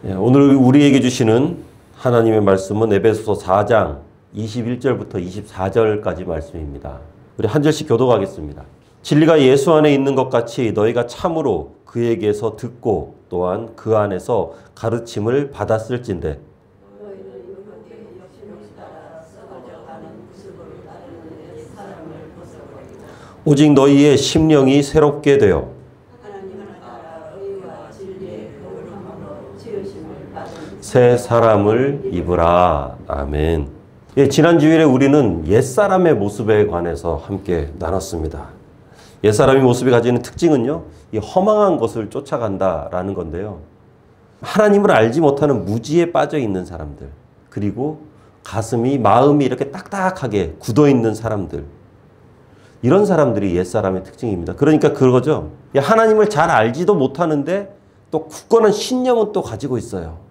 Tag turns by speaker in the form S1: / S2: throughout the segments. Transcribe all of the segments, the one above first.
S1: 오늘 우리에게 주시는 하나님의 말씀은 에베소서 4장 21절부터 24절까지 말씀입니다. 우리 한 절씩 교독하겠습니다. 진리가 예수 안에 있는 것 같이 너희가 참으로 그에게서 듣고 또한 그 안에서 가르침을 받았을진대. 오직 너희의 심령이 새롭게 되어 새 사람을 입으라. 아멘. 지난 주일에 우리는 옛사람의 모습에 관해서 함께 나눴습니다. 옛사람의 모습이 가지는 특징은요, 이 허망한 것을 쫓아간다라는 건데요. 하나님을 알지 못하는 무지에 빠져 있는 사람들, 그리고 마음이 이렇게 딱딱하게 굳어 있는 사람들, 이런 사람들이 옛사람의 특징입니다. 그러니까 그거죠. 하나님을 잘 알지도 못하는데 또 굳건한 신념은 또 가지고 있어요.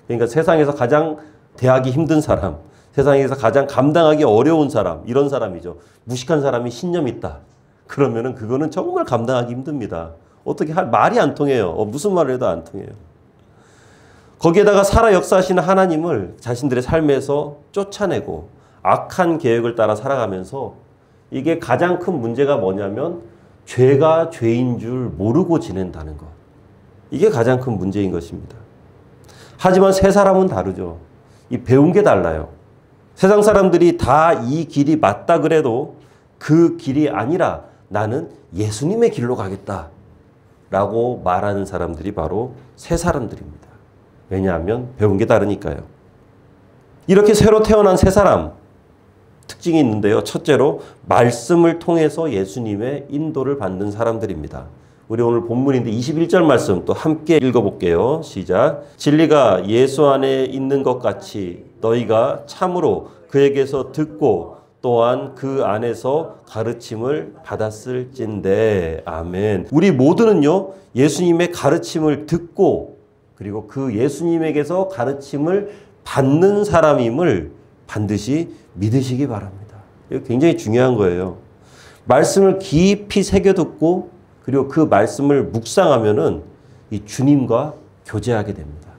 S1: 그러니까 세상에서 가장 대하기 힘든 사람, 세상에서 가장 감당하기 어려운 사람, 이런 사람이죠. 무식한 사람이 신념이 있다. 그러면은 그거는 정말 감당하기 힘듭니다. 어떻게 말이 안 통해요. 무슨 말을 해도 안 통해요. 거기에다가 살아 역사하시는 하나님을 자신들의 삶에서 쫓아내고 악한 계획을 따라 살아가면서 이게 가장 큰 문제가 뭐냐면 죄가 죄인 줄 모르고 지낸다는 것. 이게 가장 큰 문제인 것입니다. 하지만 새 사람은 다르죠. 이 배운 게 달라요. 세상 사람들이 다 이 길이 맞다 그래도 그 길이 아니라 나는 예수님의 길로 가겠다 라고 말하는 사람들이 바로 새 사람들입니다. 왜냐하면 배운 게 다르니까요. 이렇게 새로 태어난 새 사람 특징이 있는데요. 첫째로 말씀을 통해서 예수님의 인도를 받는 사람들입니다. 우리 오늘 본문인데 21절 말씀 또 함께 읽어볼게요. 시작. 진리가 예수 안에 있는 것 같이 너희가 참으로 그에게서 듣고 또한 그 안에서 가르침을 받았을진대. 아멘. 우리 모두는요, 예수님의 가르침을 듣고 그리고 그 예수님에게서 가르침을 받는 사람임을 반드시 믿으시기 바랍니다. 이거 굉장히 중요한 거예요. 말씀을 깊이 새겨 듣고 그리고 그 말씀을 묵상하면은 이 주님과 교제하게 됩니다.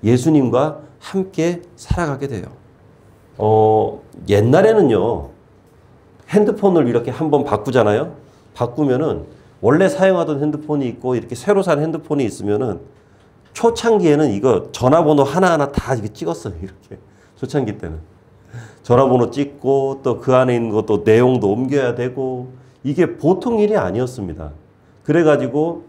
S1: 예수님과 함께 살아가게 돼요. 옛날에는요, 핸드폰을 이렇게 한번 바꾸잖아요. 바꾸면은 원래 사용하던 핸드폰이 있고 이렇게 새로 산 핸드폰이 있으면은 초창기에는 이거 전화번호 하나하나 다 이렇게 찍었어요. 이렇게. 초창기 때는. 전화번호 찍고 또 그 안에 있는 것도 내용도 옮겨야 되고 이게 보통 일이 아니었습니다. 그래가지고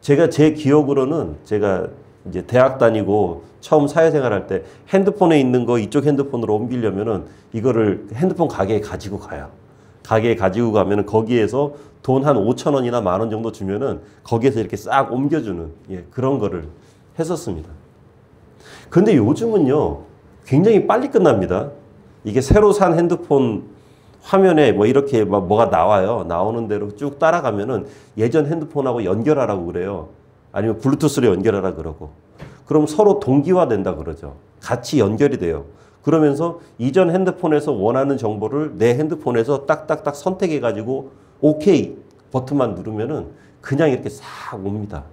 S1: 제 기억으로는 제가 이제 대학 다니고 처음 사회생활 할 때 핸드폰에 있는 거 이쪽 핸드폰으로 옮기려면은 이거를 핸드폰 가게에 가지고 가요. 가게에 가지고 가면은 거기에서 돈 한 5천 원이나 10,000원 정도 주면은 거기에서 이렇게 싹 옮겨주는 그런 거를 했었습니다. 근데 요즘은요, 굉장히 빨리 끝납니다. 이게 새로 산 핸드폰 화면에 뭐 이렇게 뭐가 나와요. 나오는 대로 쭉 따라가면은 예전 핸드폰하고 연결하라고 그래요. 아니면 블루투스로 연결하라 그러고. 그럼 서로 동기화된다 그러죠. 같이 연결이 돼요. 그러면서 이전 핸드폰에서 원하는 정보를 내 핸드폰에서 딱딱딱 선택해가지고 오케이 버튼만 누르면은 그냥 이렇게 싹 옵니다.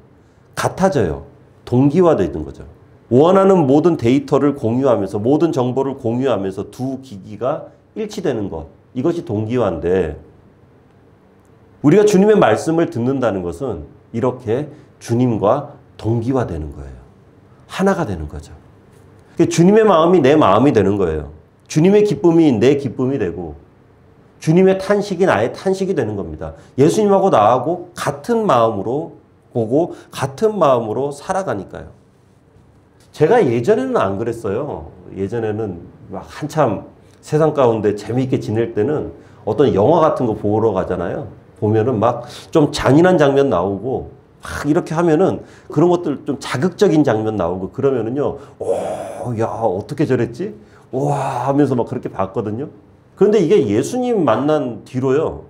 S1: 같아져요. 동기화되는 거죠. 원하는 모든 데이터를 공유하면서 모든 정보를 공유하면서 두 기기가 일치되는 것. 이것이 동기화인데 우리가 주님의 말씀을 듣는다는 것은 이렇게 주님과 동기화되는 거예요. 하나가 되는 거죠. 주님의 마음이 내 마음이 되는 거예요. 주님의 기쁨이 내 기쁨이 되고 주님의 탄식이 나의 탄식이 되는 겁니다. 예수님하고 나하고 같은 마음으로 보고 같은 마음으로 살아가니까요. 제가 예전에는 안 그랬어요. 예전에는 막 한참 세상 가운데 재미있게 지낼 때는 어떤 영화 같은 거 보러 가잖아요. 보면은 막 좀 잔인한 장면 나오고 막 이렇게 하면은 그런 것들 좀 자극적인 장면 나오고 그러면은요, 야, 어떻게 저랬지? 와 하면서 막 그렇게 봤거든요. 그런데 이게 예수님 만난 뒤로요,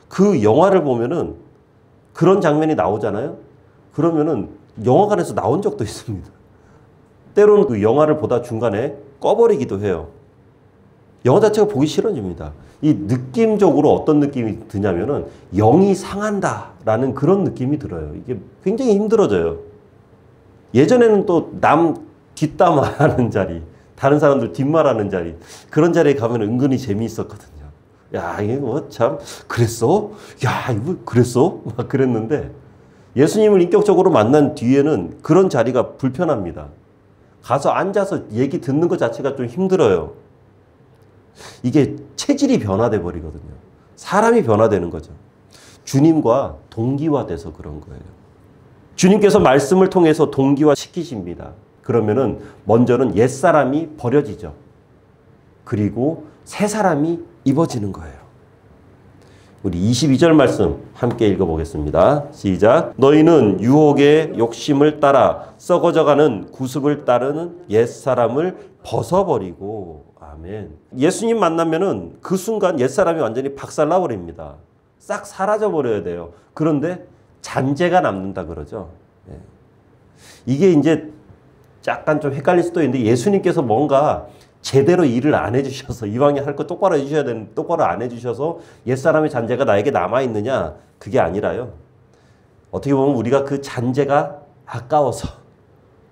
S1: 그 영화를 보면은 그런 장면이 나오잖아요. 그러면은 영화관에서 나온 적도 있습니다. 때로는 그 영화를 보다 중간에 꺼버리기도 해요. 영화 자체가 보기 싫어집니다. 이 느낌적으로 어떤 느낌이 드냐면은 영이 상한다라는 그런 느낌이 들어요. 이게 굉장히 힘들어져요. 예전에는 또 남 뒷담화하는 자리, 다른 사람들 뒷말하는 자리, 그런 자리에 가면 은근히 재미있었거든요. 야, 이게 뭐 참 그랬어? 야, 이거 그랬어? 막 그랬는데 예수님을 인격적으로 만난 뒤에는 그런 자리가 불편합니다. 가서 앉아서 얘기 듣는 것 자체가 좀 힘들어요. 이게 체질이 변화돼 버리거든요. 사람이 변화되는 거죠. 주님과 동기화돼서 그런 거예요. 주님께서 말씀을 통해서 동기화 시키십니다. 그러면은 먼저는 옛사람이 버려지죠. 그리고 새 사람이 입어지는 거예요. 우리 22절 말씀 함께 읽어보겠습니다. 시작. 너희는 유혹의 욕심을 따라 썩어져가는 구습을 따르는 옛사람을 벗어버리고. 아멘. 예수님 만나면은 그 순간 옛사람이 완전히 박살나버립니다. 싹 사라져버려야 돼요. 그런데 잔재가 남는다 그러죠. 예. 이게 이제 약간 좀 헷갈릴 수도 있는데 예수님께서 뭔가 제대로 일을 안 해주셔서 이왕에 할 거 똑바로 해주셔야 되는데 똑바로 안 해주셔서 옛사람의 잔재가 나에게 남아있느냐, 그게 아니라요. 어떻게 보면 우리가 그 잔재가 아까워서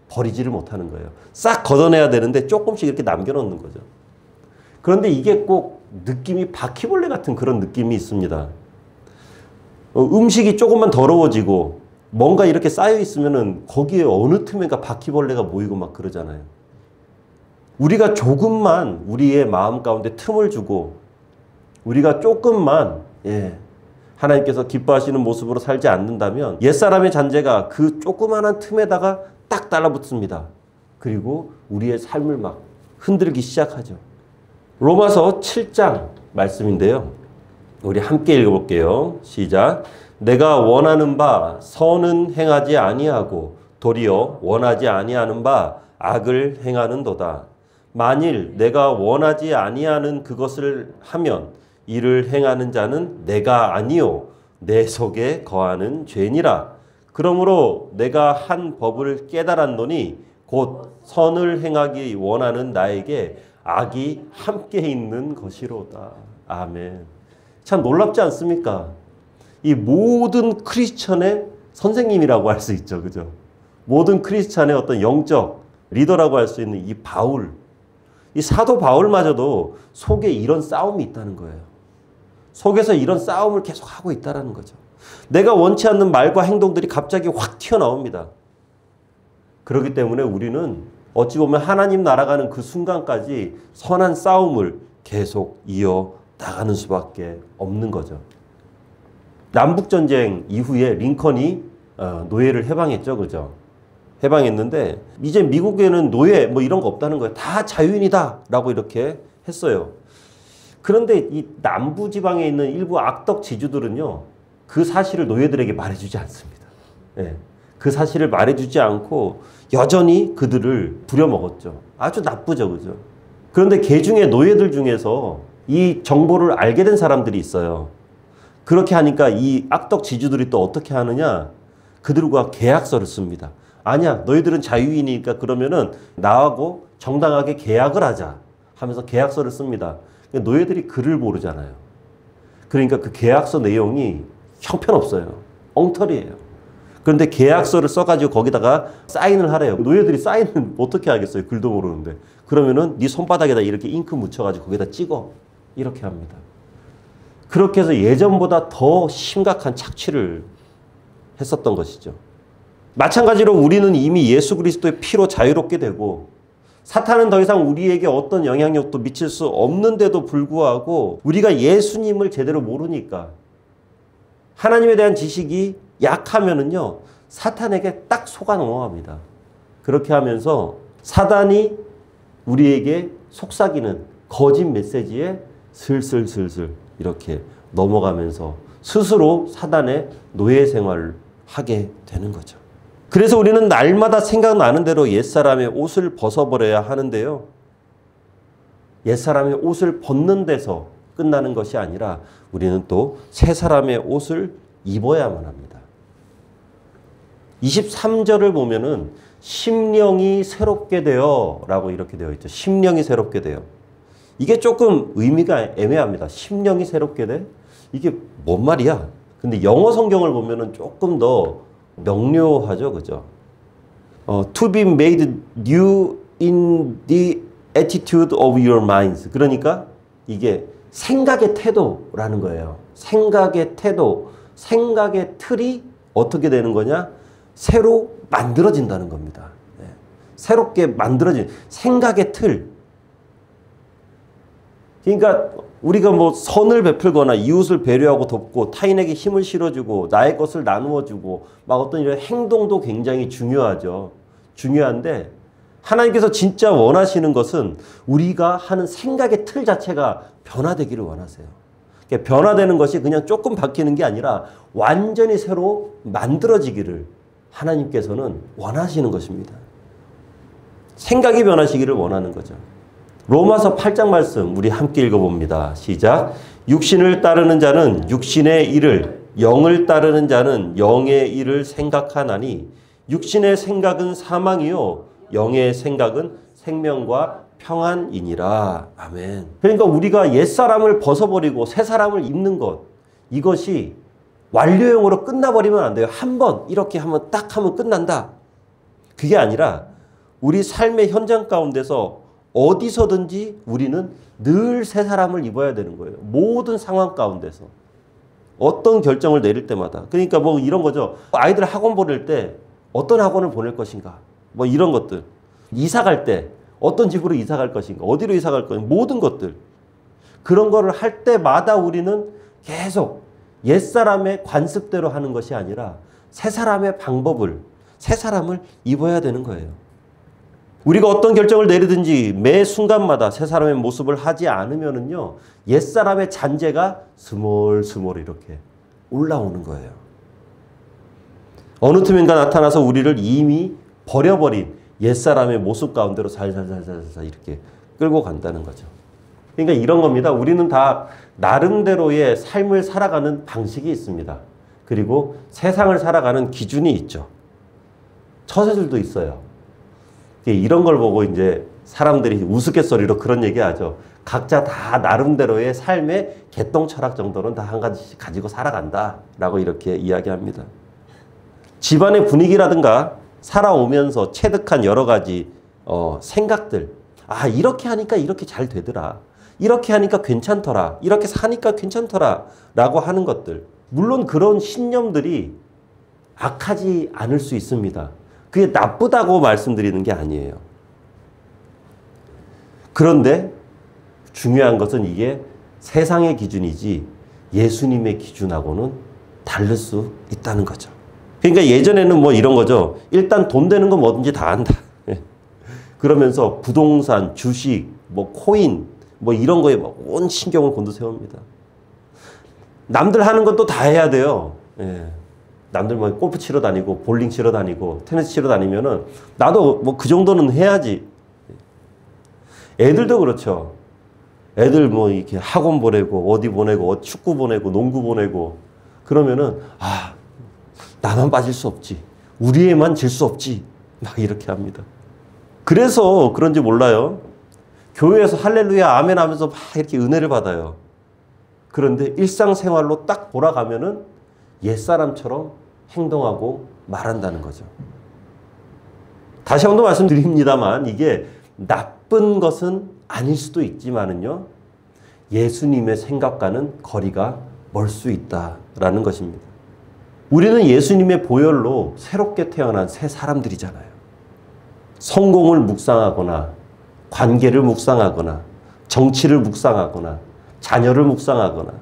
S1: 버리지를 못하는 거예요. 싹 걷어내야 되는데 조금씩 이렇게 남겨놓는 거죠. 그런데 이게 꼭 느낌이 바퀴벌레 같은 그런 느낌이 있습니다. 음식이 조금만 더러워지고 뭔가 이렇게 쌓여 있으면은 거기에 어느 틈에가 바퀴벌레가 모이고 막 그러잖아요. 우리가 조금만 우리의 마음 가운데 틈을 주고 우리가 조금만 하나님께서 기뻐하시는 모습으로 살지 않는다면 옛사람의 잔재가 그 조그마한 틈에다가 딱 달라붙습니다. 그리고 우리의 삶을 막 흔들기 시작하죠. 로마서 7장 말씀인데요. 우리 함께 읽어볼게요. 시작. 내가 원하는 바 선은 행하지 아니하고 도리어 원하지 아니하는 바 악을 행하는도다. 만일 내가 원하지 아니하는 그것을 하면 이를 행하는 자는 내가 아니요 내 속에 거하는 죄니라. 그러므로 내가 한 법을 깨달았노니 곧 선을 행하기 원하는 나에게 악이 함께 있는 것이로다. 아멘. 참 놀랍지 않습니까? 이 모든 크리스천의 선생님이라고 할 수 있죠. 그죠? 모든 크리스천의 어떤 영적 리더라고 할 수 있는 이 바울. 이 사도 바울마저도 속에 이런 싸움이 있다는 거예요. 속에서 이런 싸움을 계속 하고 있다는 거죠. 내가 원치 않는 말과 행동들이 갑자기 확 튀어나옵니다. 그렇기 때문에 우리는 어찌 보면 하나님 날아가는 그 순간까지 선한 싸움을 계속 이어나가는 수밖에 없는 거죠. 남북전쟁 이후에 링컨이 노예를 해방했죠. 그죠? 해방했는데 이제 미국에는 노예 뭐 이런 거 없다는 거예요. 다 자유인이다 라고 이렇게 했어요. 그런데 이 남부지방에 있는 일부 악덕 지주들은요. 그 사실을 노예들에게 말해주지 않습니다. 그 사실을 말해주지 않고 여전히 그들을 부려먹었죠. 아주 나쁘죠. 그죠? 그런데 개중의 노예들 중에서 이 정보를 알게 된 사람들이 있어요. 그렇게 하니까 이 악덕 지주들이 또 어떻게 하느냐? 그들과 계약서를 씁니다. 아니야, 너희들은 자유인이니까 그러면은 나하고 정당하게 계약을 하자 하면서 계약서를 씁니다. 노예들이 글을 모르잖아요. 그러니까 그 계약서 내용이 형편없어요. 엉터리예요. 그런데 계약서를 써가지고 거기다가 사인을 하래요. 노예들이 사인을 어떻게 하겠어요? 글도 모르는데. 그러면은 네 손바닥에다 이렇게 잉크 묻혀가지고 거기다 찍어. 이렇게 합니다. 그렇게 해서 예전보다 더 심각한 착취를 했었던 것이죠. 마찬가지로 우리는 이미 예수 그리스도의 피로 자유롭게 되고 사탄은 더 이상 우리에게 어떤 영향력도 미칠 수 없는데도 불구하고 우리가 예수님을 제대로 모르니까 하나님에 대한 지식이 약하면은요 사탄에게 딱 속아 넘어갑니다. 그렇게 하면서 사단이 우리에게 속삭이는 거짓 메시지에 슬슬슬슬 이렇게 넘어가면서 스스로 사단의 노예 생활을 하게 되는 거죠. 그래서 우리는 날마다 생각나는 대로 옛사람의 옷을 벗어버려야 하는데요. 옛사람의 옷을 벗는 데서 끝나는 것이 아니라 우리는 또 새사람의 옷을 입어야만 합니다. 23절을 보면은 심령이 새롭게 되어 라고 이렇게 되어 있죠. 심령이 새롭게 되어. 이게 조금 의미가 애매합니다. 심령이 새롭게 돼? 이게 뭔 말이야? 근데 영어 성경을 보면은 조금 더 명료하죠. 그죠? to be made new in the attitude of your minds. 그러니까 이게 생각의 태도라는 거예요. 생각의 태도, 생각의 틀이 어떻게 되는 거냐? 새로 만들어진다는 겁니다. 네. 새롭게 만들어진 생각의 틀. 그러니까 우리가 뭐 선을 베풀거나 이웃을 배려하고 돕고 타인에게 힘을 실어주고 나의 것을 나누어주고 막 어떤 이런 행동도 굉장히 중요하죠. 중요한데 하나님께서 진짜 원하시는 것은 우리가 하는 생각의 틀 자체가 변화되기를 원하세요. 그러니까 변화되는 것이 그냥 조금 바뀌는 게 아니라 완전히 새로 만들어지기를 하나님께서는 원하시는 것입니다. 생각이 변하시기를 원하는 거죠. 로마서 8장 말씀 우리 함께 읽어봅니다. 시작. 육신을 따르는 자는 육신의 일을, 영을 따르는 자는 영의 일을 생각하나니 육신의 생각은 사망이요 영의 생각은 생명과 평안이니라. 아멘. 그러니까 우리가 옛사람을 벗어버리고 새사람을 입는 것, 이것이 완료형으로 끝나버리면 안 돼요. 한번 이렇게 하면 딱 하면 끝난다. 그게 아니라 우리 삶의 현장 가운데서 어디서든지 우리는 늘 새 사람을 입어야 되는 거예요. 모든 상황 가운데서. 어떤 결정을 내릴 때마다. 그러니까 뭐 이런 거죠. 아이들 학원 보낼 때 어떤 학원을 보낼 것인가. 뭐 이런 것들. 이사 갈 때 어떤 집으로 이사 갈 것인가. 어디로 이사 갈 것인가. 모든 것들. 그런 거를 할 때마다 우리는 계속 옛사람의 관습대로 하는 것이 아니라 새 사람의 방법을, 새 사람을 입어야 되는 거예요. 우리가 어떤 결정을 내리든지 매 순간마다 새 사람의 모습을 하지 않으면은요, 옛사람의 잔재가 스멀스멀 이렇게 올라오는 거예요. 어느 틈인가 나타나서 우리를 이미 버려버린 옛사람의 모습 가운데로 살살살살살 이렇게 끌고 간다는 거죠. 그러니까 이런 겁니다. 우리는 다 나름대로의 삶을 살아가는 방식이 있습니다. 그리고 세상을 살아가는 기준이 있죠. 처세술도 있어요. 이런 걸 보고 이제 사람들이 우스갯소리로 그런 얘기 하죠. 각자 다 나름대로의 삶의 개똥 철학 정도는 다 한 가지씩 가지고 살아간다 라고 이렇게 이야기합니다. 집안의 분위기라든가 살아오면서 체득한 여러 가지 생각들. 아, 이렇게 하니까 이렇게 잘 되더라. 이렇게 하니까 괜찮더라. 이렇게 사니까 괜찮더라. 라고 하는 것들. 물론 그런 신념들이 악하지 않을 수 있습니다. 그게 나쁘다고 말씀드리는 게 아니에요. 그런데 중요한 것은 이게 세상의 기준이지 예수님의 기준하고는 다를 수 있다는 거죠. 그러니까 예전에는 뭐 이런 거죠. 일단 돈 되는 거 뭐든지 다 한다. 그러면서 부동산, 주식, 뭐 코인, 뭐 이런 거에 온 신경을 곤두세웁니다. 남들 하는 것도 다 해야 돼요. 예. 남들 뭐 골프 치러 다니고 볼링 치러 다니고 테니스 치러 다니면은 나도 뭐 그 정도는 해야지. 애들도 그렇죠. 애들 뭐 이렇게 학원 보내고 어디 보내고 축구 보내고 농구 보내고 그러면은 아, 나만 빠질 수 없지. 우리 애만 질 수 없지. 막 이렇게 합니다. 그래서 그런지 몰라요. 교회에서 할렐루야 아멘 하면서 막 이렇게 은혜를 받아요. 그런데 일상생활로 딱 돌아가면은 옛사람처럼 행동하고 말한다는 거죠. 다시 한번 말씀드립니다만 이게 나쁜 것은 아닐 수도 있지만은요, 예수님의 생각과는 거리가 멀 수 있다라는 것입니다. 우리는 예수님의 보혈로 새롭게 태어난 새 사람들이잖아요. 성공을 묵상하거나 관계를 묵상하거나 정치를 묵상하거나 자녀를 묵상하거나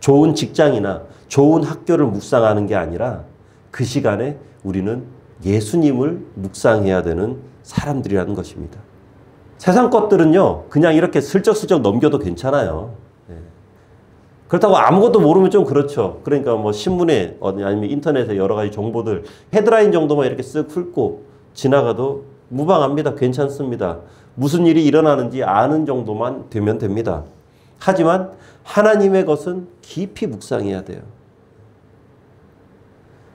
S1: 좋은 직장이나 좋은 학교를 묵상하는 게 아니라 그 시간에 우리는 예수님을 묵상해야 되는 사람들이라는 것입니다. 세상 것들은요, 그냥 이렇게 슬쩍슬쩍 넘겨도 괜찮아요. 그렇다고 아무것도 모르면 좀 그렇죠. 그러니까 뭐 신문에 아니면 인터넷에 여러 가지 정보들 헤드라인 정도만 이렇게 쓱 훑고 지나가도 무방합니다. 괜찮습니다. 무슨 일이 일어나는지 아는 정도만 되면 됩니다. 하지만 하나님의 것은 깊이 묵상해야 돼요.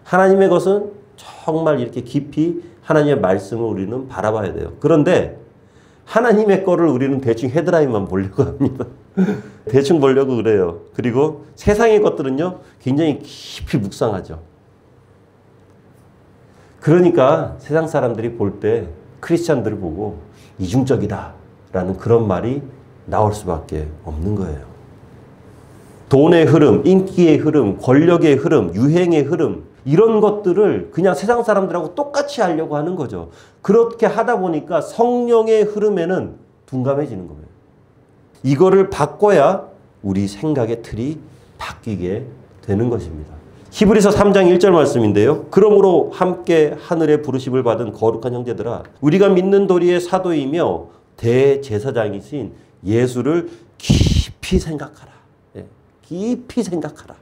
S1: 하나님의 것은 정말 이렇게 깊이 하나님의 말씀을 우리는 바라봐야 돼요. 그런데 하나님의 거를 우리는 대충 헤드라인만 보려고 합니다. 대충 보려고 그래요. 그리고 세상의 것들은요, 굉장히 깊이 묵상하죠. 그러니까 세상 사람들이 볼 때 크리스찬들을 보고 이중적이다 라는 그런 말이 나올 수밖에 없는 거예요. 돈의 흐름, 인기의 흐름, 권력의 흐름, 유행의 흐름 이런 것들을 그냥 세상 사람들하고 똑같이 하려고 하는 거죠. 그렇게 하다 보니까 성령의 흐름에는 둔감해지는 거예요. 이거를 바꿔야 우리 생각의 틀이 바뀌게 되는 것입니다. 히브리서 3장 1절 말씀인데요. 그러므로 함께 하늘의 부르심을 받은 거룩한 형제들아 우리가 믿는 도리의 사도이며 대제사장이신 예수를 깊이 생각하라. 깊이 생각하라.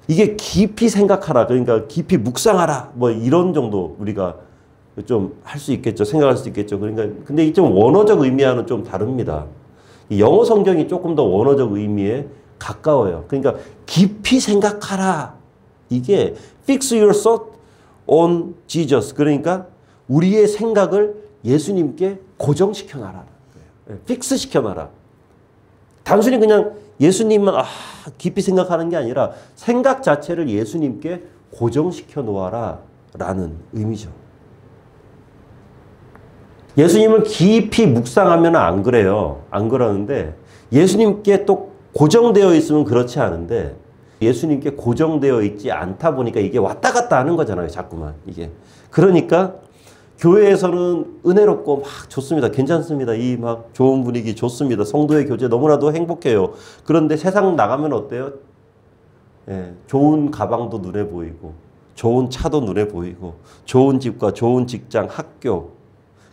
S1: 이게 깊이 생각하라. 그러니까 깊이 묵상하라. 뭐 이런 정도 우리가 좀 할 수 있겠죠. 생각할 수 있겠죠. 그러니까 근데 이 좀 원어적 의미와는 좀 다릅니다. 영어 성경이 조금 더 원어적 의미에 가까워요. 그러니까 깊이 생각하라. 이게 fix your thought on Jesus. 그러니까 우리의 생각을 예수님께 고정시켜 놔라. 픽스 시켜 놔라. 단순히 그냥 예수님만 깊이 생각하는 게 아니라 생각 자체를 예수님께 고정시켜 놓아라 라는 의미죠. 예수님을 깊이 묵상하면 안 그래요. 안 그러는데 예수님께 또 고정되어 있으면 그렇지 않은데 예수님께 고정되어 있지 않다 보니까 이게 왔다 갔다 하는 거잖아요. 자꾸만 이게. 그러니까 교회에서는 은혜롭고 막 좋습니다. 괜찮습니다. 이 막 좋은 분위기 좋습니다. 성도의 교제 너무나도 행복해요. 그런데 세상 나가면 어때요? 좋은 가방도 눈에 보이고 좋은 차도 눈에 보이고 좋은 집과 좋은 직장, 학교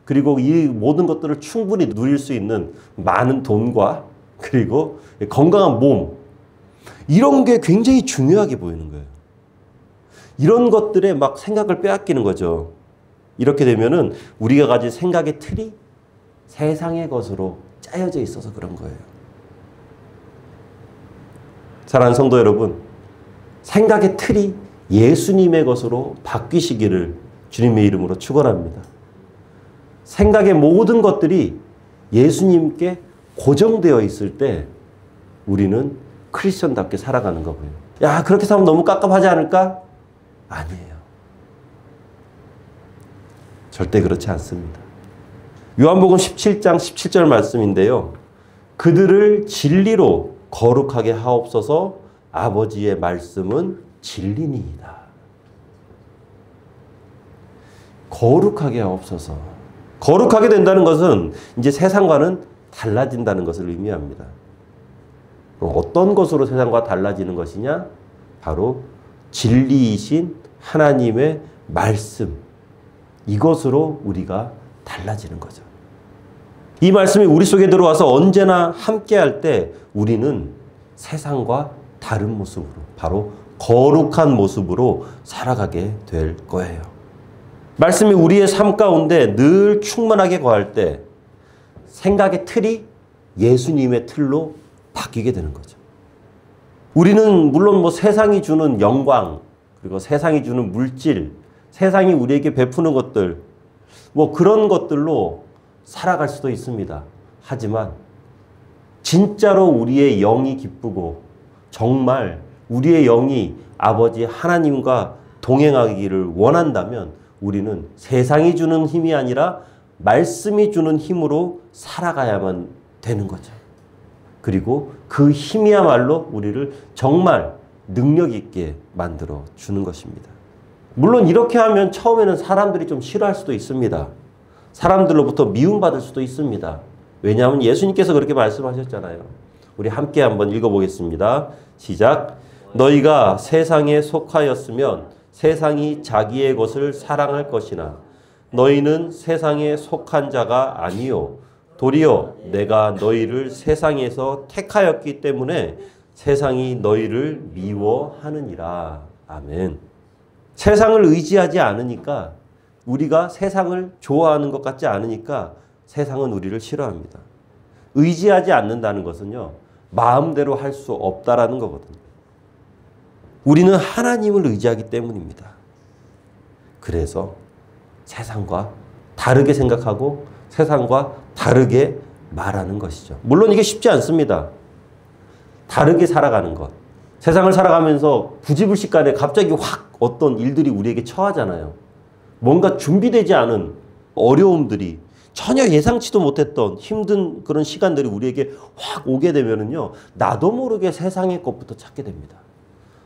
S1: 그리고 이 모든 것들을 충분히 누릴 수 있는 많은 돈과 그리고 건강한 몸 이런 게 굉장히 중요하게 보이는 거예요. 이런 것들에 막 생각을 빼앗기는 거죠. 이렇게 되면은 우리가 가진 생각의 틀이 세상의 것으로 짜여져 있어서 그런 거예요. 사랑하는 성도 여러분, 생각의 틀이 예수님의 것으로 바뀌시기를 주님의 이름으로 축원합니다. 생각의 모든 것들이 예수님께 고정되어 있을 때 우리는 크리스천답게 살아가는 거고요. 야, 그렇게 살면 너무 깝깝하지 않을까? 아니에요. 절대 그렇지 않습니다. 요한복음 17장 17절 말씀인데요. 그들을 진리로 거룩하게 하옵소서 아버지의 말씀은 진리니이다. 거룩하게 하옵소서. 거룩하게 된다는 것은 이제 세상과는 달라진다는 것을 의미합니다. 어떤 것으로 세상과 달라지는 것이냐? 바로 진리이신 하나님의 말씀. 이것으로 우리가 달라지는 거죠. 이 말씀이 우리 속에 들어와서 언제나 함께할 때 우리는 세상과 다른 모습으로 바로 거룩한 모습으로 살아가게 될 거예요. 말씀이 우리의 삶 가운데 늘 충만하게 거할 때 생각의 틀이 예수님의 틀로 바뀌게 되는 거죠. 우리는 물론 뭐 세상이 주는 영광 그리고 세상이 주는 물질 세상이 우리에게 베푸는 것들 뭐 그런 것들로 살아갈 수도 있습니다. 하지만 진짜로 우리의 영이 기쁘고 정말 우리의 영이 아버지 하나님과 동행하기를 원한다면 우리는 세상이 주는 힘이 아니라 말씀이 주는 힘으로 살아가야만 되는 거죠. 그리고 그 힘이야말로 우리를 정말 능력 있게 만들어 주는 것입니다. 물론 이렇게 하면 처음에는 사람들이 좀 싫어할 수도 있습니다. 사람들로부터 미움받을 수도 있습니다. 왜냐하면 예수님께서 그렇게 말씀하셨잖아요. 우리 함께 한번 읽어보겠습니다. 시작. 너희가 세상에 속하였으면 세상이 자기의 것을 사랑할 것이나 너희는 세상에 속한 자가 아니요 도리어 내가 너희를 세상에서 택하였기 때문에 세상이 너희를 미워하느니라. 아멘. 세상을 의지하지 않으니까 우리가 세상을 좋아하는 것 같지 않으니까 세상은 우리를 싫어합니다. 의지하지 않는다는 것은요. 마음대로 할 수 없다라는 거거든요. 우리는 하나님을 의지하기 때문입니다. 그래서 세상과 다르게 생각하고 세상과 다르게 말하는 것이죠. 물론 이게 쉽지 않습니다. 다르게 살아가는 것. 세상을 살아가면서 부지불식간에 갑자기 확 어떤 일들이 우리에게 처하잖아요. 뭔가 준비되지 않은 어려움들이 전혀 예상치도 못했던 힘든 그런 시간들이 우리에게 확 오게 되면은요, 나도 모르게 세상의 것부터 찾게 됩니다.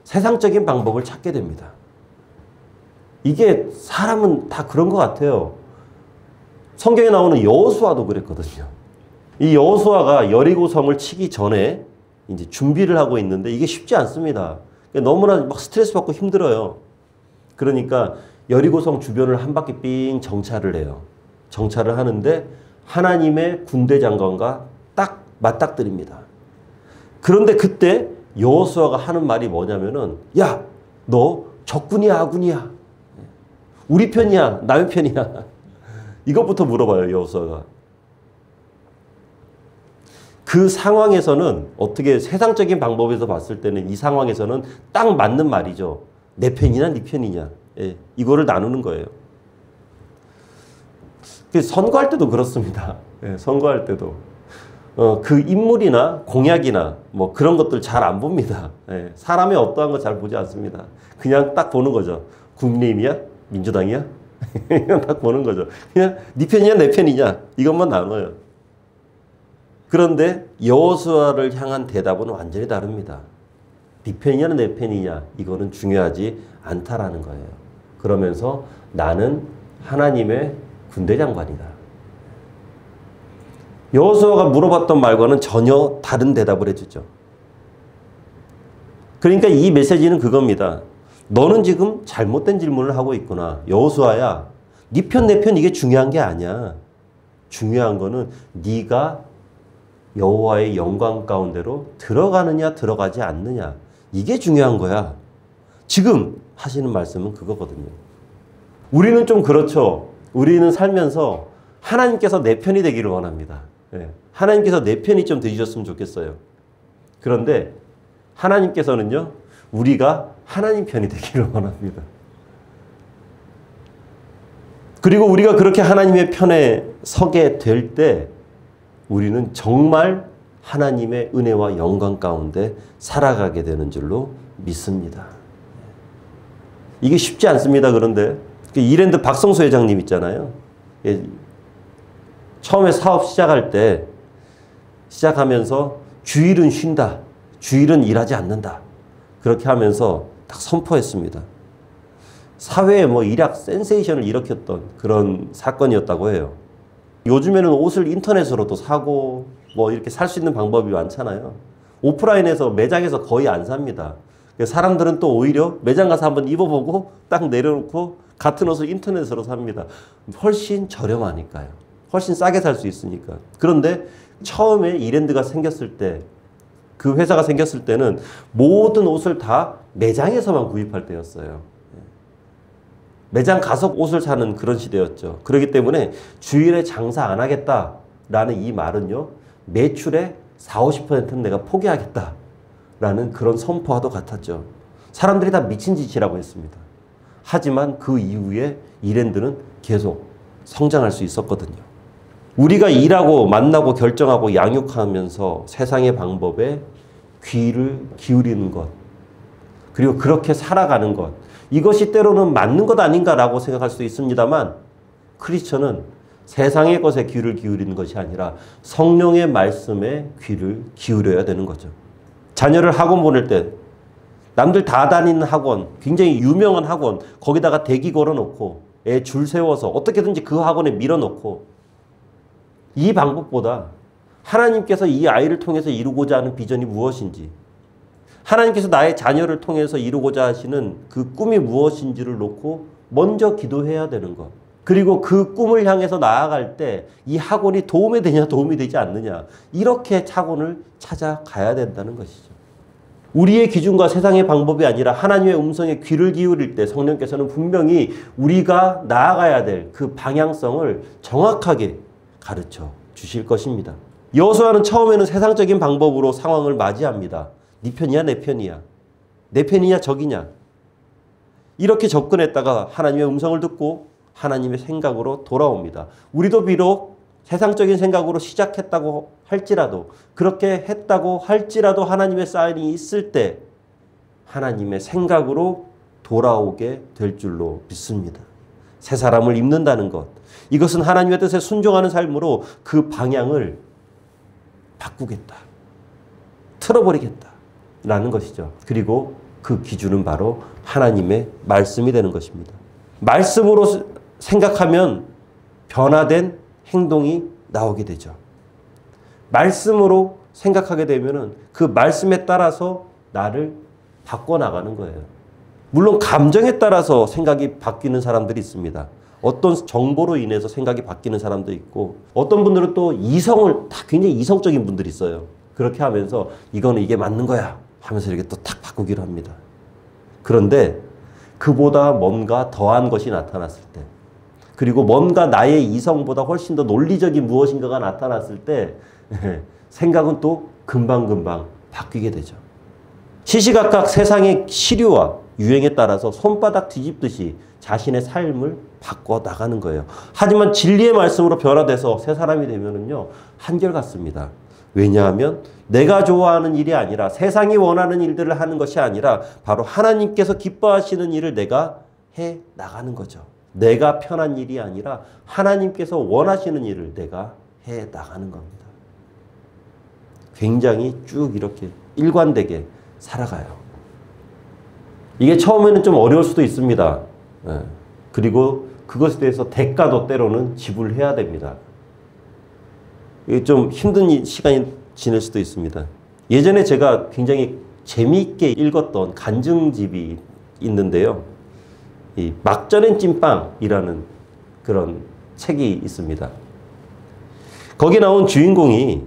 S1: 세상적인 방법을 찾게 됩니다. 이게 사람은 다 그런 것 같아요. 성경에 나오는 여호수아도 그랬거든요. 이 여호수아가 여리고성을 치기 전에 이제 준비를 하고 있는데 이게 쉽지 않습니다. 너무나 막 스트레스 받고 힘들어요. 그러니까 여리고성 주변을 한 바퀴 삥 정찰을 해요. 정찰을 하는데 하나님의 군대 장관과 딱 맞닥뜨립니다. 그런데 그때 여호수아가 하는 말이 뭐냐면은, 야, 너 적군이야, 아군이야? 우리 편이야, 남의 편이야? 이것부터 물어봐요, 여호수아가. 그 상황에서는 어떻게 세상적인 방법에서 봤을 때는 이 상황에서는 딱 맞는 말이죠. 내 편이냐, 네 편이냐. 예, 이거를 나누는 거예요. 선거할 때도 그렇습니다. 예, 선거할 때도. 그 인물이나 공약이나 뭐 그런 것들 잘 안 봅니다. 예, 사람의 어떠한 거 잘 보지 않습니다. 그냥 딱 보는 거죠. 국민의힘이야? 민주당이야? 그냥 딱 보는 거죠. 그냥 네 편이냐 내 편이냐 이것만 나눠요. 그런데 여호수아를 향한 대답은 완전히 다릅니다. 네 편이냐 내 편이냐 이거는 중요하지 않다라는 거예요. 그러면서 나는 하나님의 군대 장관이다. 여호수아가 물어봤던 말과는 전혀 다른 대답을 해주죠. 그러니까 이 메시지는 그겁니다. 너는 지금 잘못된 질문을 하고 있구나. 여호수아야, 네 편 내 편 이게 중요한 게 아니야. 중요한 거는 네가 여호와의 영광 가운데로 들어가느냐 들어가지 않느냐. 이게 중요한 거야. 지금 하시는 말씀은 그거거든요. 우리는 좀 그렇죠. 우리는 살면서 하나님께서 내 편이 되기를 원합니다. 네. 하나님께서 내 편이 좀 되셨으면 좋겠어요. 그런데 하나님께서는요, 우리가 하나님 편이 되기를 원합니다. 그리고 우리가 그렇게 하나님의 편에 서게 될 때 우리는 정말 하나님의 은혜와 영광 가운데 살아가게 되는 줄로 믿습니다. 이게 쉽지 않습니다. 그런데 이랜드 박성수 회장님 있잖아요. 처음에 사업 시작할 때 시작하면서 주일은 쉰다. 주일은 일하지 않는다. 그렇게 하면서 딱 선포했습니다. 사회에 뭐 일약 센세이션을 일으켰던 그런 사건이었다고 해요. 요즘에는 옷을 인터넷으로도 사고 뭐 이렇게 살 수 있는 방법이 많잖아요. 오프라인에서 매장에서 거의 안 삽니다. 사람들은 또 오히려 매장 가서 한번 입어보고 딱 내려놓고 같은 옷을 인터넷으로 삽니다. 훨씬 저렴하니까요. 훨씬 싸게 살 수 있으니까. 그런데 처음에 이랜드가 생겼을 때, 그 회사가 생겼을 때는 모든 옷을 다 매장에서만 구입할 때였어요. 매장 가서 옷을 사는 그런 시대였죠. 그렇기 때문에 주일에 장사 안 하겠다라는 이 말은요, 매출의 40, 50%는 내가 포기하겠다라는 그런 선포와도 같았죠. 사람들이 다 미친 짓이라고 했습니다. 하지만 그 이후에 이랜드는 계속 성장할 수 있었거든요. 우리가 일하고 만나고 결정하고 양육하면서 세상의 방법에 귀를 기울이는 것, 그리고 그렇게 살아가는 것, 이것이 때로는 맞는 것 아닌가라고 생각할 수도 있습니다만, 크리스천은 세상의 것에 귀를 기울이는 것이 아니라 성령의 말씀에 귀를 기울여야 되는 거죠. 자녀를 학원 보낼 때 남들 다 다니는 학원, 굉장히 유명한 학원, 거기다가 대기 걸어놓고 애 줄 세워서 어떻게든지 그 학원에 밀어넣고, 이 방법보다 하나님께서 이 아이를 통해서 이루고자 하는 비전이 무엇인지, 하나님께서 나의 자녀를 통해서 이루고자 하시는 그 꿈이 무엇인지를 놓고 먼저 기도해야 되는 것. 그리고 그 꿈을 향해서 나아갈 때 이 학원이 도움이 되냐 도움이 되지 않느냐, 이렇게 학원을 찾아가야 된다는 것이죠. 우리의 기준과 세상의 방법이 아니라 하나님의 음성에 귀를 기울일 때 성령께서는 분명히 우리가 나아가야 될 그 방향성을 정확하게 가르쳐 주실 것입니다. 여호수아는 처음에는 세상적인 방법으로 상황을 맞이합니다. 네 편이야 내 편이야, 내 편이냐 적이냐, 이렇게 접근했다가 하나님의 음성을 듣고 하나님의 생각으로 돌아옵니다. 우리도 비록 세상적인 생각으로 시작했다고 할지라도, 그렇게 했다고 할지라도 하나님의 사인이 있을 때 하나님의 생각으로 돌아오게 될 줄로 믿습니다. 새 사람을 입는다는 것. 이것은 하나님의 뜻에 순종하는 삶으로 그 방향을 바꾸겠다. 틀어버리겠다. 라는 것이죠. 그리고 그 기준은 바로 하나님의 말씀이 되는 것입니다. 말씀으로 생각하면 변화된 행동이 나오게 되죠. 말씀으로 생각하게 되면은 그 말씀에 따라서 나를 바꿔나가는 거예요. 물론 감정에 따라서 생각이 바뀌는 사람들이 있습니다. 어떤 정보로 인해서 생각이 바뀌는 사람도 있고 어떤 분들은 또 이성을 다 굉장히 이성적인 분들이 있어요. 그렇게 하면서 이거는 이게 맞는 거야 하면서 이렇게 또 탁 바꾸기로 합니다. 그런데 그보다 뭔가 더한 것이 나타났을 때 그리고 뭔가 나의 이성보다 훨씬 더 논리적인 무엇인가가 나타났을 때 생각은 또 금방금방 바뀌게 되죠. 시시각각 세상의 시류와 유행에 따라서 손바닥 뒤집듯이 자신의 삶을 바꿔나가는 거예요. 하지만 진리의 말씀으로 변화돼서 새 사람이 되면은요, 한결같습니다. 왜냐하면 내가 좋아하는 일이 아니라 세상이 원하는 일들을 하는 것이 아니라 바로 하나님께서 기뻐하시는 일을 내가 해 나가는 거죠. 내가 편한 일이 아니라 하나님께서 원하시는 일을 내가 해 나가는 겁니다. 굉장히 쭉 이렇게 일관되게 살아가요. 이게 처음에는 좀 어려울 수도 있습니다. 그리고 그것에 대해서 대가도 때로는 지불해야 됩니다. 이게 좀 힘든 시간이 지낼 수도 있습니다. 예전에 제가 굉장히 재미있게 읽었던 간증집이 있는데요. 이 막전엔 찐빵이라는 그런 책이 있습니다. 거기 나온 주인공이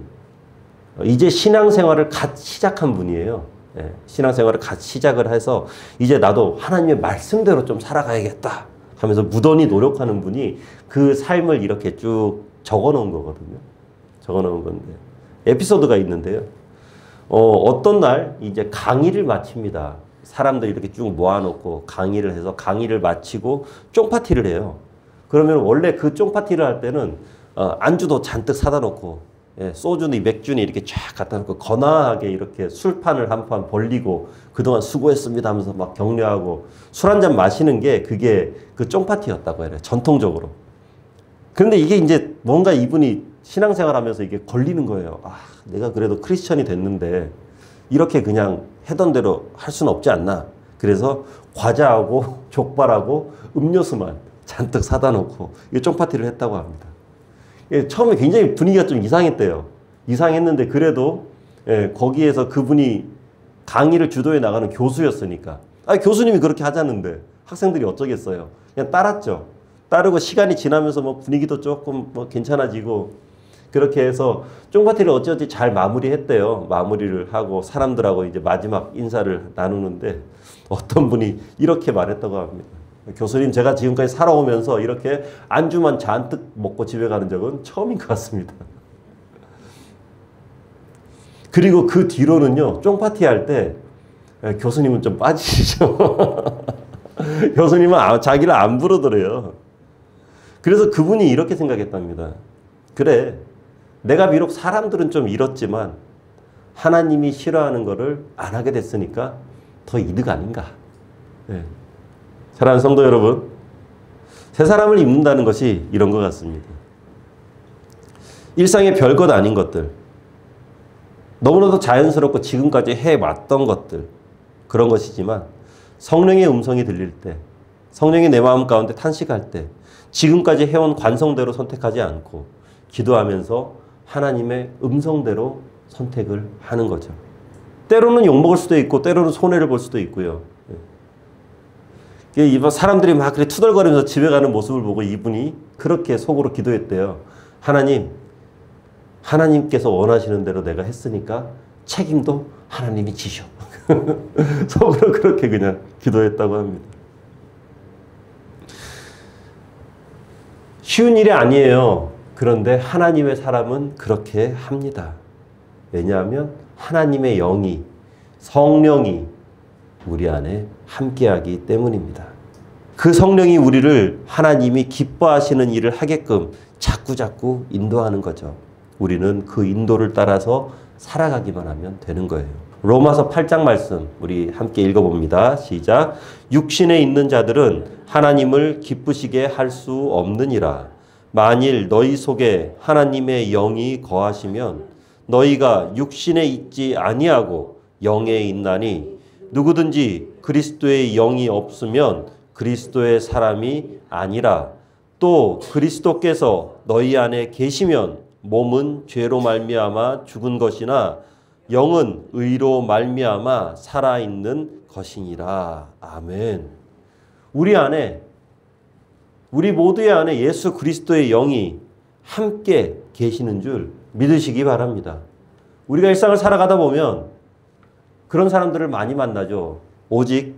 S1: 이제 신앙생활을 갓 시작한 분이에요. 신앙생활을 갓 시작을 해서 이제 나도 하나님의 말씀대로 좀 살아가야겠다 하면서 무던히 노력하는 분이 그 삶을 이렇게 쭉 적어놓은 거거든요. 적어놓은 건데 에피소드가 있는데요. 어떤 날 이제 강의를 마칩니다. 사람들 이렇게 쭉 모아놓고 강의를 해서 강의를 마치고 쫑파티를 해요. 그러면 원래 그 쫑파티를 할 때는 안주도 잔뜩 사다 놓고 소주니 맥주니 이렇게 쫙 갖다 놓고 거나하게 이렇게 술판을 한 판 벌리고 그동안 수고했습니다 하면서 막 격려하고 술 한 잔 마시는 게 그게 그 쫑파티였다고 해요. 전통적으로. 그런데 이게 이제 뭔가 이분이 신앙생활 하면서 이게 걸리는 거예요. 아, 내가 그래도 크리스천이 됐는데 이렇게 그냥 하던 대로 할 수는 없지 않나. 그래서 과자하고 족발하고 음료수만 잔뜩 사다 놓고 이 쫑파티를 했다고 합니다. 처음에 굉장히 분위기가 좀 이상했대요. 이상했는데 그래도 거기에서 그분이 강의를 주도해 나가는 교수였으니까 교수님이 그렇게 하자는데 학생들이 어쩌겠어요. 그냥 따랐죠. 따르고 시간이 지나면서 뭐 분위기도 조금 뭐 괜찮아지고 그렇게 해서 쫑파티를 어찌어찌 잘 마무리했대요. 마무리를 하고 사람들하고 이제 마지막 인사를 나누는데 어떤 분이 이렇게 말했다고 합니다. 교수님, 제가 지금까지 살아오면서 이렇게 안주만 잔뜩 먹고 집에 가는 적은 처음인 것 같습니다. 그리고 그 뒤로는요, 쫑파티 할 때 교수님은 좀 빠지시죠. 교수님은 자기를 안 부르더래요. 그래서 그분이 이렇게 생각했답니다. 그래, 내가 비록 사람들은 좀 잃었지만 하나님이 싫어하는 거를 안 하게 됐으니까 더 이득 아닌가. 사랑하는 성도 여러분, 새 사람을 입는다는 것이 이런 것 같습니다. 일상의 별것 아닌 것들, 너무나도 자연스럽고 지금까지 해왔던 것들, 그런 것이지만 성령의 음성이 들릴 때, 성령이 내 마음 가운데 탄식할 때 지금까지 해온 관성대로 선택하지 않고 기도하면서 하나님의 음성대로 선택을 하는 거죠. 때로는 욕먹을 수도 있고 때로는 손해를 볼 수도 있고요. 사람들이 막 그래 투덜거리면서 집에 가는 모습을 보고 이분이 그렇게 속으로 기도했대요. 하나님께서 원하시는 대로 내가 했으니까 책임도 하나님이 지셔. 속으로 그렇게 그냥 기도했다고 합니다. 쉬운 일이 아니에요. 그런데 하나님의 사람은 그렇게 합니다. 왜냐하면 하나님의 영이, 성령이 우리 안에 함께하기 때문입니다. 그 성령이 우리를 하나님이 기뻐하시는 일을 하게끔 자꾸자꾸 인도하는 거죠. 우리는 그 인도를 따라서 살아가기만 하면 되는 거예요. 로마서 8장 말씀 우리 함께 읽어봅니다. 시작. 육신에 있는 자들은 하나님을 기쁘시게 할 수 없느니라. 만일 너희 속에 하나님의 영이 거하시면 너희가 육신에 있지 아니하고 영에 있나니 누구든지 그리스도의 영이 없으면 그리스도의 사람이 아니라. 또 그리스도께서 너희 안에 계시면 몸은 죄로 말미암아 죽은 것이나 영은 의로 말미암아 살아있는 것이니라. 아멘. 우리 모두의 안에 예수 그리스도의 영이 함께 계시는 줄 믿으시기 바랍니다. 우리가 일상을 살아가다 보면 그런 사람들을 많이 만나죠. 오직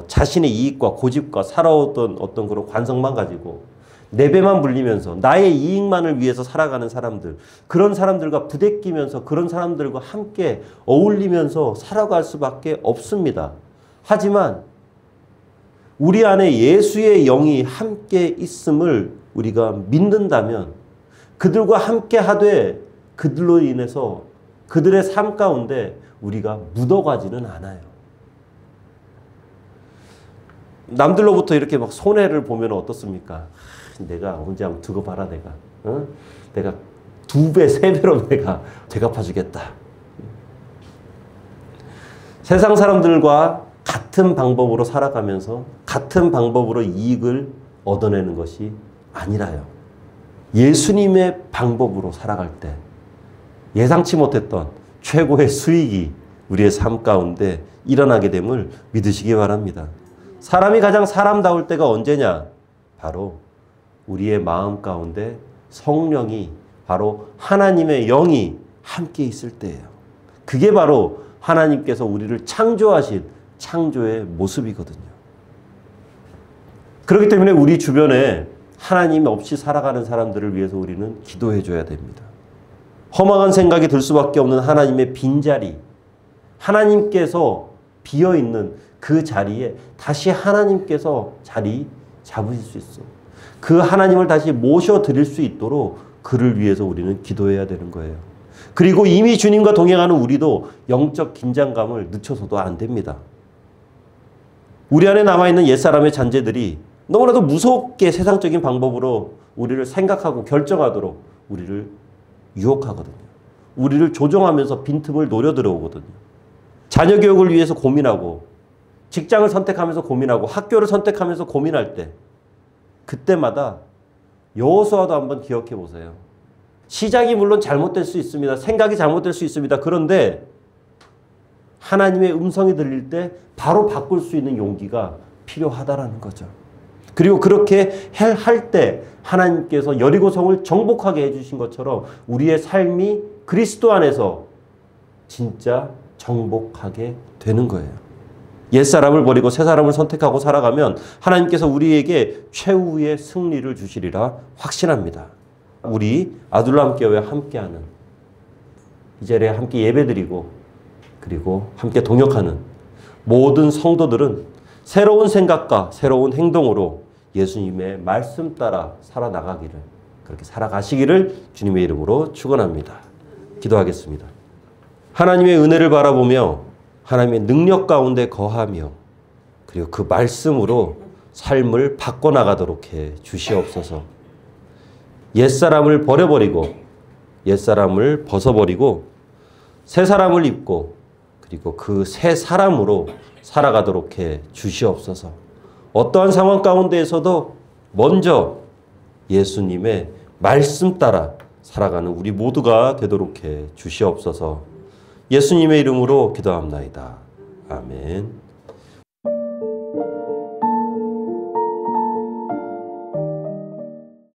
S1: 자신의 이익과 고집과 살아오던 어떤 그런 관성만 가지고 내 배만 불리면서 나의 이익만을 위해서 살아가는 사람들, 그런 사람들과 부대끼면서 그런 사람들과 함께 어울리면서 살아갈 수밖에 없습니다. 하지만 우리 안에 예수의 영이 함께 있음을 우리가 믿는다면 그들과 함께 하되 그들로 인해서 그들의 삶 가운데 우리가 묻어가지는 않아요. 남들로부터 이렇게 막 손해를 보면 어떻습니까? 내가 언제 한번 두고 봐라 내가. 내가 2배, 3배로 내가 되갚아주겠다. 세상 사람들과 같은 방법으로 살아가면서 같은 방법으로 이익을 얻어내는 것이 아니라요. 예수님의 방법으로 살아갈 때 예상치 못했던 최고의 수익이 우리의 삶 가운데 일어나게 됨을 믿으시기 바랍니다. 사람이 가장 사람다울 때가 언제냐? 바로 우리의 마음 가운데 성령이, 바로 하나님의 영이 함께 있을 때예요. 그게 바로 하나님께서 우리를 창조하신 창조의 모습이거든요. 그렇기 때문에 우리 주변에 하나님 없이 살아가는 사람들을 위해서 우리는 기도해 줘야 됩니다. 허망한 생각이 들 수밖에 없는 하나님의 빈자리, 하나님께서 비어있는 그 자리에 다시 하나님께서 자리 잡으실 수 있어. 그 하나님을 다시 모셔드릴 수 있도록 그를 위해서 우리는 기도해야 되는 거예요. 그리고 이미 주님과 동행하는 우리도 영적 긴장감을 늦춰서도 안 됩니다. 우리 안에 남아있는 옛사람의 잔재들이 너무나도 무섭게 세상적인 방법으로 우리를 생각하고 결정하도록 우리를 유혹하거든요. 우리를 조종하면서 빈틈을 노려 들어오거든요. 자녀 교육을 위해서 고민하고 직장을 선택하면서 고민하고 학교를 선택하면서 고민할 때 그때마다 여호수아도 한번 기억해 보세요. 시작이 물론 잘못될 수 있습니다. 생각이 잘못될 수 있습니다. 그런데 하나님의 음성이 들릴 때 바로 바꿀 수 있는 용기가 필요하다라는 거죠. 그리고 그렇게 할 때 하나님께서 여리고성을 정복하게 해주신 것처럼 우리의 삶이 그리스도 안에서 진짜 정복하게 되는 거예요. 옛사람을 버리고 새사람을 선택하고 살아가면 하나님께서 우리에게 최후의 승리를 주시리라 확신합니다. 우리 아둘람교회 함께하는 이 자리에 함께 예배드리고 그리고 함께 동역하는 모든 성도들은 새로운 생각과 새로운 행동으로 예수님의 말씀 따라 살아나가기를, 그렇게 살아가시기를 주님의 이름으로 축원합니다. 기도하겠습니다. 하나님의 은혜를 바라보며 하나님의 능력 가운데 거하며 그리고 그 말씀으로 삶을 바꿔나가도록 해 주시옵소서. 옛사람을 버려버리고 옛사람을 벗어버리고 새 사람을 입고 그리고 그 새 사람으로 살아가도록 해 주시옵소서. 어떠한 상황 가운데에서도 먼저 예수님의 말씀 따라 살아가는 우리 모두가 되도록 해 주시옵소서. 예수님의 이름으로 기도합나이다. 아멘.